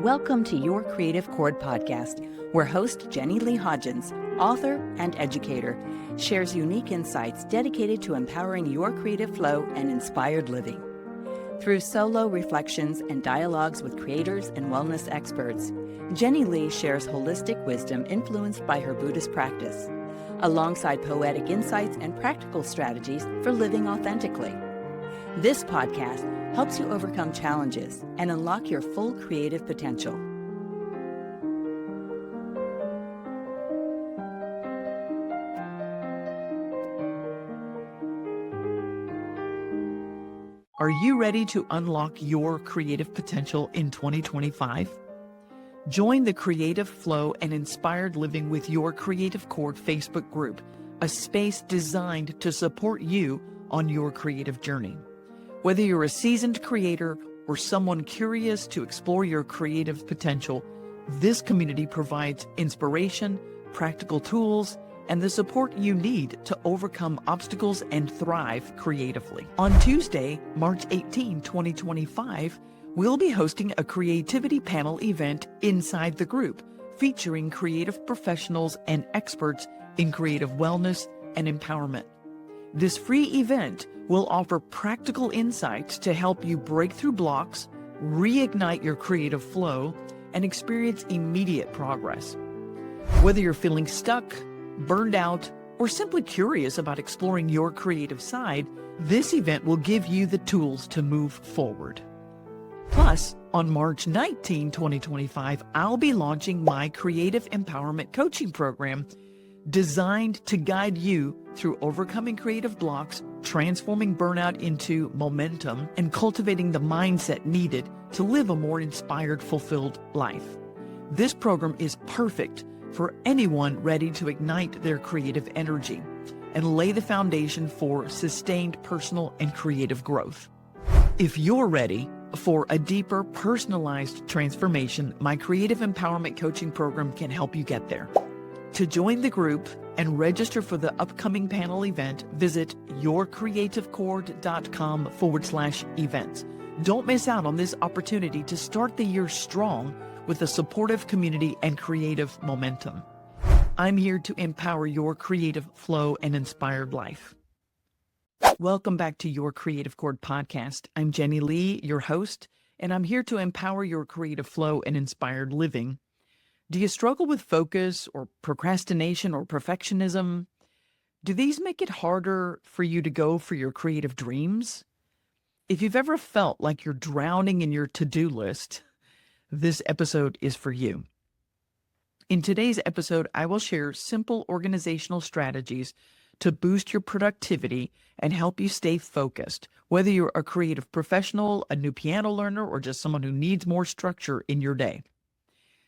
Welcome to Your Creative Chord Podcast, where host Jenny Lee Hodgins, author and educator, shares unique insights dedicated to empowering your creative flow and inspired living. Through solo reflections and dialogues with creators and wellness experts, Jenny Lee shares holistic wisdom influenced by her Buddhist practice, alongside poetic insights and practical strategies for living authentically. This podcast helps you overcome challenges and unlock your full creative potential. Are you ready to unlock your creative potential in 2025? Join the Creative Flow and Inspired Living with Your Creative Chord Facebook group, a space designed to support you on your creative journey. Whether you're a seasoned creator or someone curious to explore your creative potential, this community provides inspiration, practical tools, and the support you need to overcome obstacles and thrive creatively. On Tuesday, March 18, 2025, we'll be hosting a creativity panel event inside the group, featuring creative professionals and experts in creative wellness and empowerment. This free event will offer practical insights to help you break through blocks, reignite your creative flow, and experience immediate progress. Whether you're feeling stuck, burned out, or simply curious about exploring your creative side, this event will give you the tools to move forward. Plus, on March 19, 2025, I'll be launching my Creative Empowerment Coaching Program designed to guide you through overcoming creative blocks, transforming burnout into momentum, and cultivating the mindset needed to live a more inspired, fulfilled life. This program is perfect for anyone ready to ignite their creative energy and lay the foundation for sustained personal and creative growth. If you're ready for a deeper, personalized transformation, my Creative Empowerment Coaching Program can help you get there. To join the group and register for the upcoming panel event, visit yourcreativechord.com/events. Don't miss out on this opportunity to start the year strong with a supportive community and creative momentum. I'm here to empower your creative flow and inspired life. Welcome back to Your Creative Chord Podcast. I'm Jenny Lee, your host, and I'm here to empower your creative flow and inspired living. Do you struggle with focus or procrastination or perfectionism? Do these make it harder for you to go for your creative dreams? If you've ever felt like you're drowning in your to-do list, this episode is for you. In today's episode, I will share simple organizational strategies to boost your productivity and help you stay focused, whether you're a creative professional, a new piano learner, or just someone who needs more structure in your day.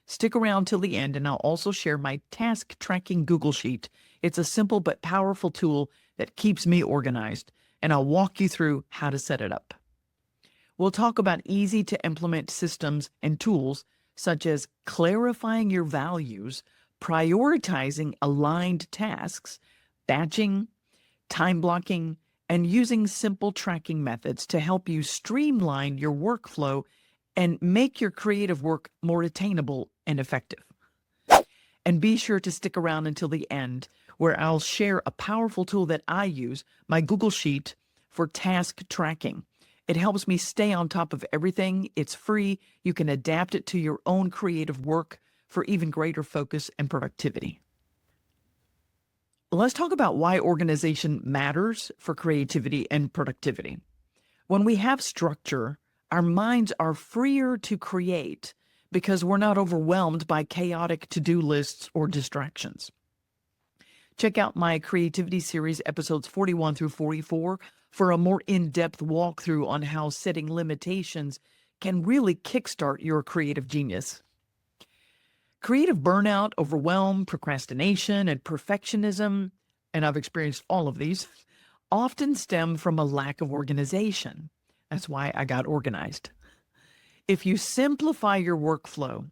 Stick around till the end, and I'll also share my task tracking Google Sheet. It's a simple but powerful tool that keeps me organized, and I'll walk you through how to set it up. We'll talk about easy to implement systems and tools such as clarifying your values, prioritizing aligned tasks, batching, time blocking, and using simple tracking methods to help you streamline your workflow and make your creative work more attainable and effective. And be sure to stick around until the end, where I'll share a powerful tool that I use, my Google Sheet, for task tracking. It helps me stay on top of everything. It's free. You can adapt it to your own creative work for even greater focus and productivity. Let's talk about why organization matters for creativity and productivity. When we have structure, our minds are freer to create because we're not overwhelmed by chaotic to-do lists or distractions. Check out my creativity series, episodes 41 through 44, for a more in-depth walkthrough on how setting limitations can really kickstart your creative genius. Creative burnout, overwhelm, procrastination, and perfectionism, and I've experienced all of these, often stem from a lack of organization. That's why I got organized. If you simplify your workflow,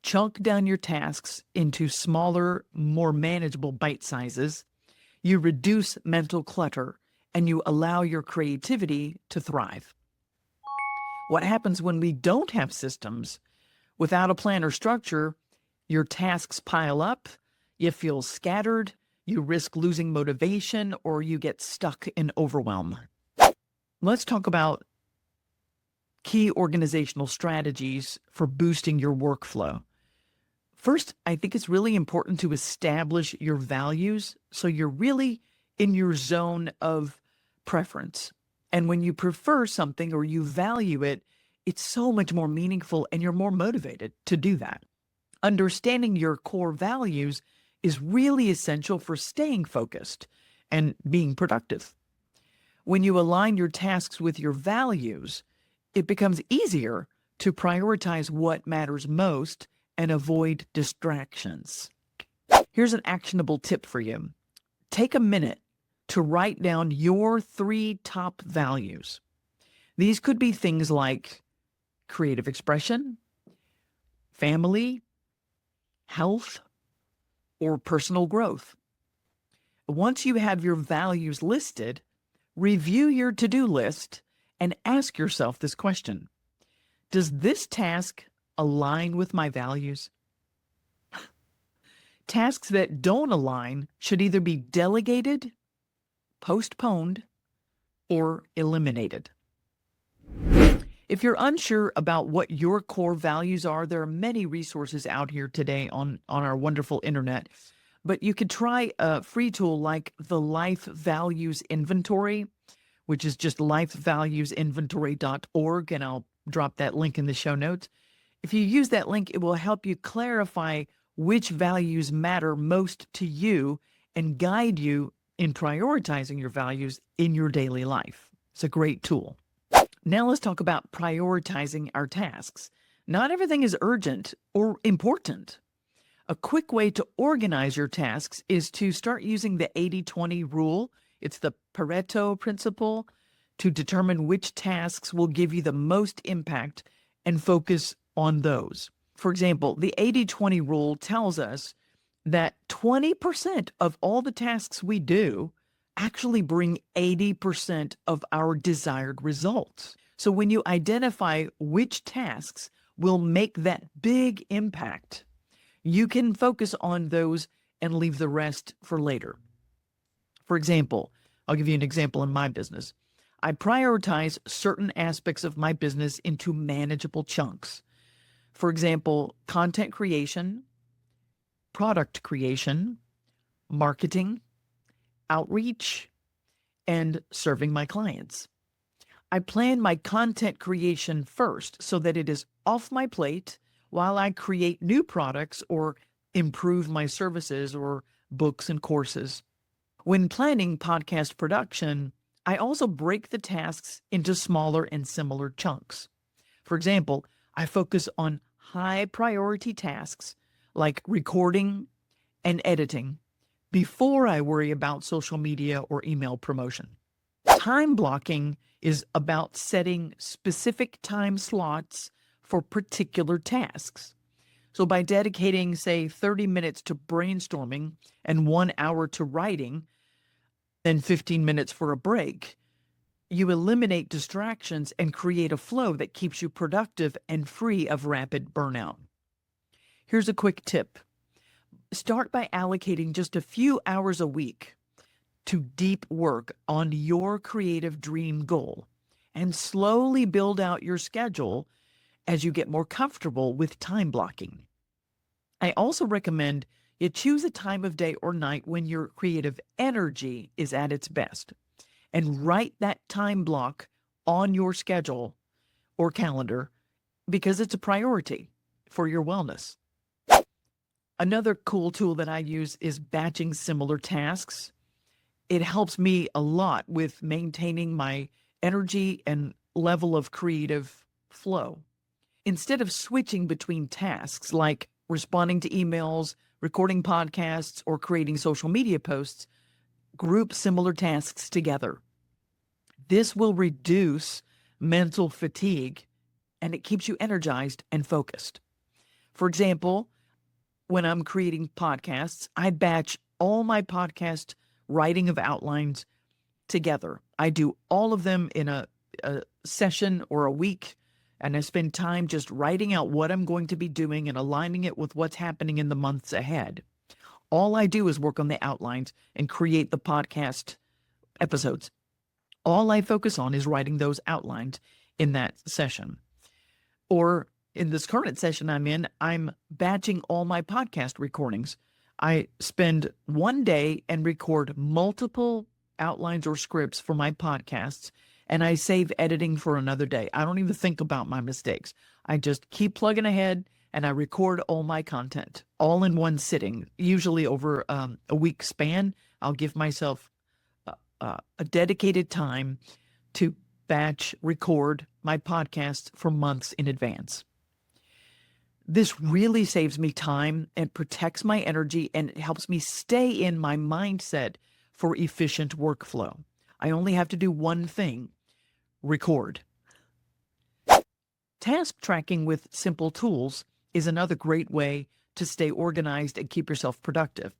chunk down your tasks into smaller, more manageable bite sizes, you reduce mental clutter and you allow your creativity to thrive. What happens when we don't have systems? Without a plan or structure, your tasks pile up, you feel scattered, you risk losing motivation, or you get stuck in overwhelm. Let's talk about key organizational strategies for boosting your workflow. First, I think it's really important to establish your values so you're really in your zone of preference. And when you prefer something or you value it, it's so much more meaningful and you're more motivated to do that. Understanding your core values is really essential for staying focused and being productive. When you align your tasks with your values, it becomes easier to prioritize what matters most and avoid distractions. Here's an actionable tip for you. Take a minute to write down your 3 top values. These could be things like creative expression, family, health, or personal growth. Once you have your values listed, review your to-do list and ask yourself this question. Does this task align with my values? Tasks that don't align should either be delegated, postponed, or eliminated. If you're unsure about what your core values are, there are many resources out here today on our wonderful internet. But you could try a free tool like the Life Values Inventory, which is just lifevaluesinventory.org, and I'll drop that link in the show notes. If you use that link, it will help you clarify which values matter most to you and guide you in prioritizing your values in your daily life. It's a great tool. Now let's talk about prioritizing our tasks. Not everything is urgent or important. A quick way to organize your tasks is to start using the 80-20 rule. It's the Pareto principle to determine which tasks will give you the most impact and focus on those. For example, the 80-20 rule tells us that 20% of all the tasks we do actually bring 80% of our desired results. So when you identify which tasks will make that big impact, you can focus on those and leave the rest for later. For example, I'll give you an example in my business. I prioritize certain aspects of my business into manageable chunks. For example, content creation, product creation, marketing, outreach, and serving my clients. I plan my content creation first so that it is off my plate while I create new products or improve my services or books and courses. When planning podcast production, I also break the tasks into smaller and similar chunks. For example, I focus on high priority tasks like recording and editing before I worry about social media or email promotion. Time blocking is about setting specific time slots for particular tasks. So by dedicating, say, 30 minutes to brainstorming and 1 hour to writing, then 15 minutes for a break, you eliminate distractions and create a flow that keeps you productive and free of rapid burnout. Here's a quick tip. Start by allocating just a few hours a week to deep work on your creative dream goal and slowly build out your schedule as you get more comfortable with time blocking. I also recommend you choose a time of day or night when your creative energy is at its best and write that time block on your schedule or calendar because it's a priority for your wellness. Another cool tool that I use is batching similar tasks. It helps me a lot with maintaining my energy and level of creative flow. Instead of switching between tasks like responding to emails, recording podcasts, or creating social media posts, group similar tasks together. This will reduce mental fatigue and it keeps you energized and focused. For example, when I'm creating podcasts, I batch all my podcast writing of outlines together. I do all of them in a session or a week, and I spend time just writing out what I'm going to be doing and aligning it with what's happening in the months ahead. All I do is work on the outlines and create the podcast episodes. All I focus on is writing those outlines in that session. Or in this current session I'm batching all my podcast recordings. I spend one day and record multiple outlines or scripts for my podcasts, and I save editing for another day. I don't even think about my mistakes. I just keep plugging ahead, and I record all my content all in one sitting, usually over a week span. I'll give myself a dedicated time to batch record my podcasts for months in advance. This really saves me time and protects my energy, and it helps me stay in my mindset for efficient workflow. I only have to do one thing: record. Task tracking with simple tools is another great way to stay organized and keep yourself productive.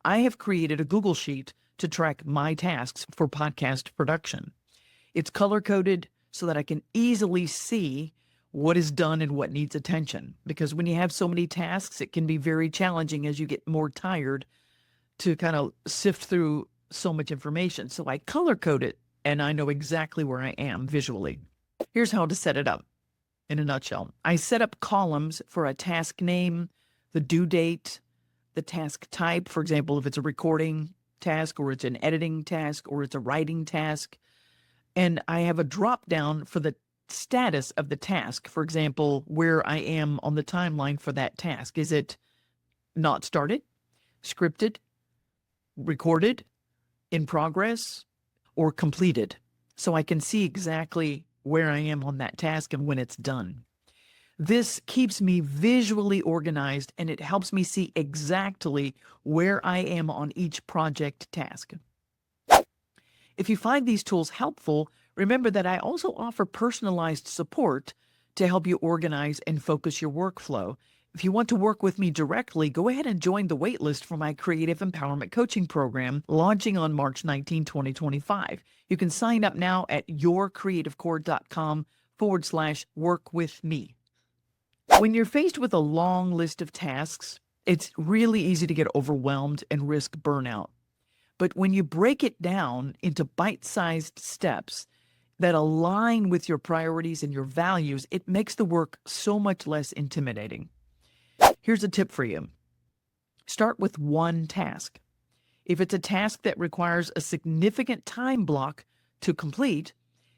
I have created a Google Sheet to track my tasks for podcast production. It's color-coded so that I can easily see what is done and what needs attention. Because when you have so many tasks, it can be very challenging as you get more tired to kind of sift through so much information. So I color-code it, and I know exactly where I am visually. Here's how to set it up in a nutshell. I set up columns for a task name, the due date, the task type. For example, if it's a recording task, or it's an editing task, or it's a writing task. And I have a drop down for the status of the task. For example, where I am on the timeline for that task. Is it not started, scripted, recorded, in progress, or completed? So I can see exactly where I am on that task and when it's done. This keeps me visually organized, and it helps me see exactly where I am on each project task. If you find these tools helpful, remember that I also offer personalized support to help you organize and focus your workflow. If you want to work with me directly, go ahead and join the waitlist for my Creative Empowerment Coaching Program launching on March 19, 2025. You can sign up now at yourcreativechord.com/work-with-me. When you're faced with a long list of tasks, it's really easy to get overwhelmed and risk burnout. But when you break it down into bite-sized steps that align with your priorities and your values, it makes the work so much less intimidating. Here's a tip for you. Start with one task. If it's a task that requires a significant time block to complete,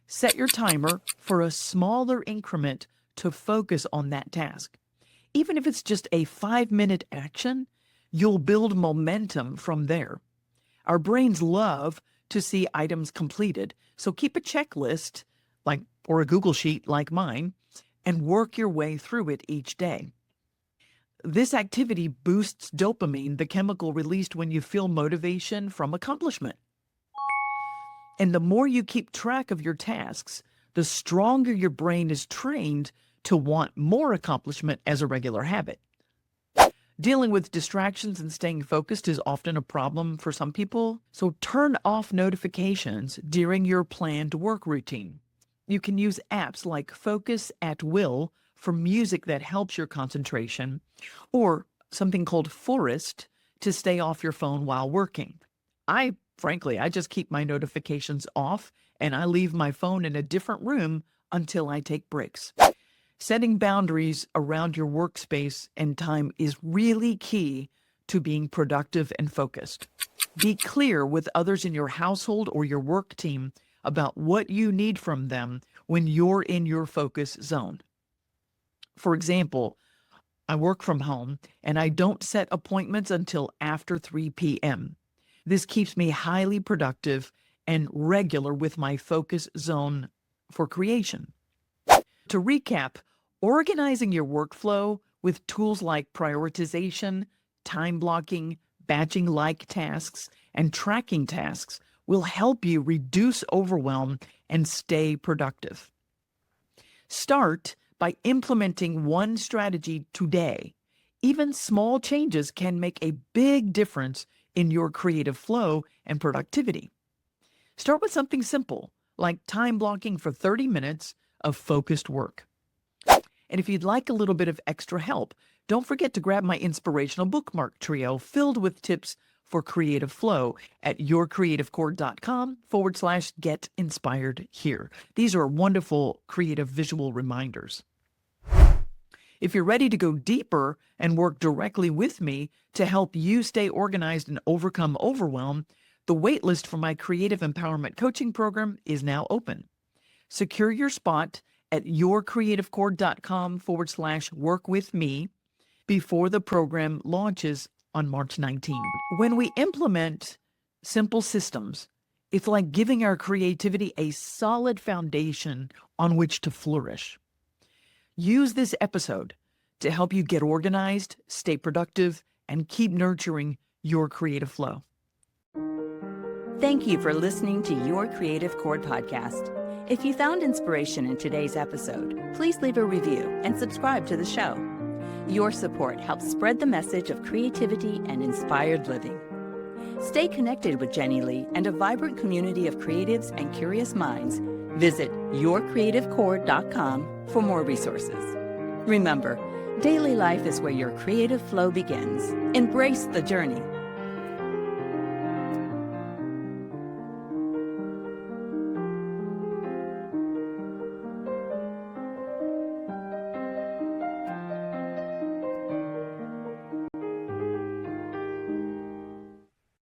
set your timer for a smaller increment to focus on that task. Even if it's just a 5-minute action, you'll build momentum from there. Our brains love to see items completed, so keep a checklist or a Google Sheet like mine and work your way through it each day. This activity boosts dopamine, the chemical released when you feel motivation from accomplishment. And the more you keep track of your tasks, the stronger your brain is trained to want more accomplishment as a regular habit. Dealing with distractions and staying focused is often a problem for some people, so turn off notifications during your planned work routine. You can use apps like Focus at Will for music that helps your concentration, or something called Forest to stay off your phone while working. I just keep my notifications off, and I leave my phone in a different room until I take breaks. Setting boundaries around your workspace and time is really key to being productive and focused. Be clear with others in your household or your work team about what you need from them when you're in your focus zone. For example, I work from home and I don't set appointments until after 3 p.m. This keeps me highly productive and regular with my focus zone for creation. To recap, organizing your workflow with tools like prioritization, time blocking, batching like tasks, and tracking tasks will help you reduce overwhelm and stay productive. Start by implementing one strategy today. Even small changes can make a big difference in your creative flow and productivity. Start with something simple, like time blocking for 30 minutes of focused work. And if you'd like a little bit of extra help, don't forget to grab my inspirational bookmark trio filled with tips for creative flow at yourcreativechord.com/get inspired here. These are wonderful creative visual reminders. If you're ready to go deeper and work directly with me to help you stay organized and overcome overwhelm, the waitlist for my Creative Empowerment Coaching Program is now open. Secure your spot at yourcreativechord.com/work-with-me before the program launches on March 19. When we implement simple systems, it's like giving our creativity a solid foundation on which to flourish. Use this episode to help you get organized, stay productive, and keep nurturing your creative flow. Thank you for listening to Your Creative Chord Podcast. If you found inspiration in today's episode, please leave a review and subscribe to the show. Your support helps spread the message of creativity and inspired living. Stay connected with Jenny Lee and a vibrant community of creatives and curious minds. Visit yourcreativechord.com for more resources. Remember, daily life is where your creative flow begins. Embrace the journey